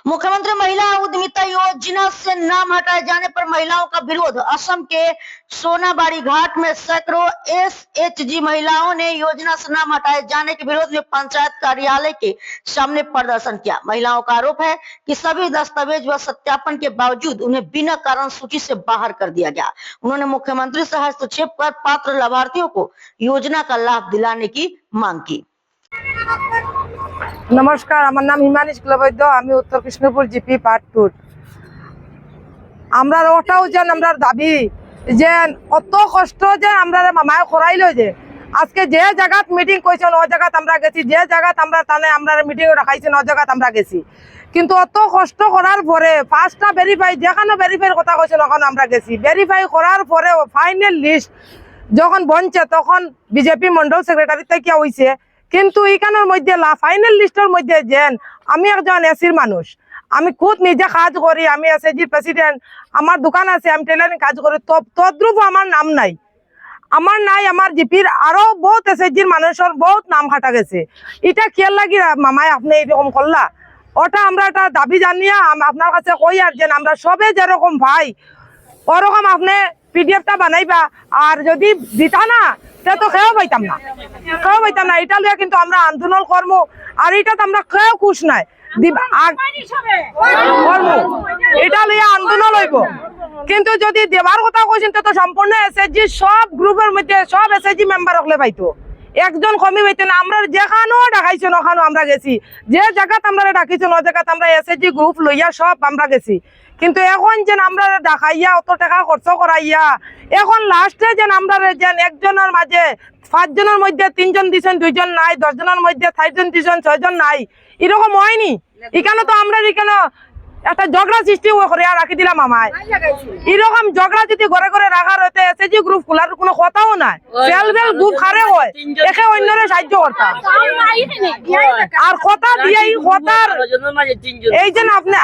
मुख्यमंत्री महिला उद्यमिता योजना से नाम हटाए जाने पर महिलाओं का विरोध। असम के सोनाबाड़ी घाट में सैकड़ों एसएचजी महिलाओं ने योजना से नाम हटाए जाने के विरोध में पंचायत कार्यालय के सामने प्रदर्शन किया। महिलाओं का आरोप है कि सभी दस्तावेज व सत्यापन के बावजूद उन्हें बिना कारण सूची से बाहर कर दिया गया। उन्होंने मुख्यमंत्री से हस्तक्षेप कर पात्र लाभार्थियों को योजना का लाभ दिलाने की मांग की। नमस्कार, আমার নাম হিমানী শুক্লবৈদ্য। আমি উত্তর কৃষ্ণপুর জিপি পার্ট 2। আমরা ওটাও যেন আমরা দাবি যে অত কষ্ট যে আমরা মামায় করাইলো যে আজকে যে জায়গাত মিটিং কইছেন ও জায়গাত আমরা গেছি, যে জায়গাত আমরা তানে আমরা মিটিং রাখাইছেন ও জায়গাত আমরা গেছি, কিন্তু অত কষ্ট করার পরে পাঁচটা ভেরিফাই যেখানে ভেরিফাইয়ের কথা কইছেন ওখানে আমরা গেছি। ভেরিফাই করার পরে ফাইনাল লিস্ট যখন বনছে তখন বিজেপি মন্ডল সেক্রেটারি থেকে হইছে, কিন্তু এইখানের মধ্যে ফাইনাল লিস্টের মধ্যে যেন আমি একজন এসির মানুষ, আমি খুদ নিজে কাজ করি, আমি এসএসজির প্রেসিডেন্ট, আমার দোকান আছে, আমি টেলারিং কাজ করি, তদ্রুপ আমার নাম নাই, আমার জিপির আরো বহুত এসএসজির মানুষের বহুত নাম কাটা গেছে। এটা খেয়াল লাগি মামায় আপনি এরকম করলা, ওটা আমরা একটা দাবি জানিয়ে আপনার কাছে কই আর যেন আমরা সবে যেরকম ভাই ওরকম আপনি পিডিএফটা বানাইবা, আর যদি দিতা না তো খেয়েও পাইতাম না, এটা লিয়ে কিন্তু আমরা আন্দোলন করবো, আর এটাতে আমরা কেউ খুশ নাই এটা লিয়ে আন্দোলন হইব। কিন্তু যদি দেবার কথা কইছেন তো সম্পূর্ণ এসএসজি সব গ্রুপের মধ্যে সব এসএসজি মেম্বার হলে পাইতো, একজন কমি পাইতো না। আমরা যেখানেও ডাকাইছেন ওখানেও আমরা গেছি, যে জায়গাতে আমরা ডাকিছেন ও জায়গাতে আমরা এসএসজি গ্রুপ লইয়া সব আমরা গেছি, কিন্তু এখন যেন আমরা দেখাইয়া অত টাকা খরচ করাইয়া এখন লাস্টে যেন আমরা যেন একজনের মাঝে 5 জনের মধ্যে 3 জন দিচ্ছেন, 2 জন নাই, 10 জনের মধ্যে 4 জন দিচ্ছেন, 6 জন নাই, এরকম হয়নি। এখানে তো আমরা এখানে একটা ঝগড়া সৃষ্টি করে রাখি দিলাম আমায়। এরকম ঝগড়া যদি ঘরে ঘরে রাখার হইতে এসএসজি গ্রুপ খোলার কোনো কথাও নাই, সেলফ হেল্প গ্রুপ খারে হয় একে অন্যরে সাহায্য করতাম, আর কথা দিয়ে কথার এই যে আপনি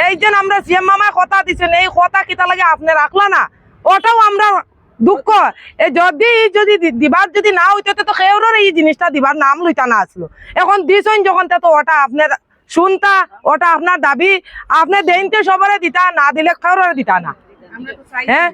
এই যে আমরা সিএম মামা কথা দিচ্ছেন, এই কথা কিতা লাগে আপনি রাখলা না, ওটাও আমরা দুঃখ। যদি দিবার যদি না হইতো তো কেউর এই জিনিসটা দিবার নাম লইতা না আসলো, এখন দিছেন যখন তো ওটা আপনার শুনতা, ওটা আপনার দাবি, আপনি দেনতে সবারে দিতা, না দিলে কেউরে দিতা না। হ্যাঁ,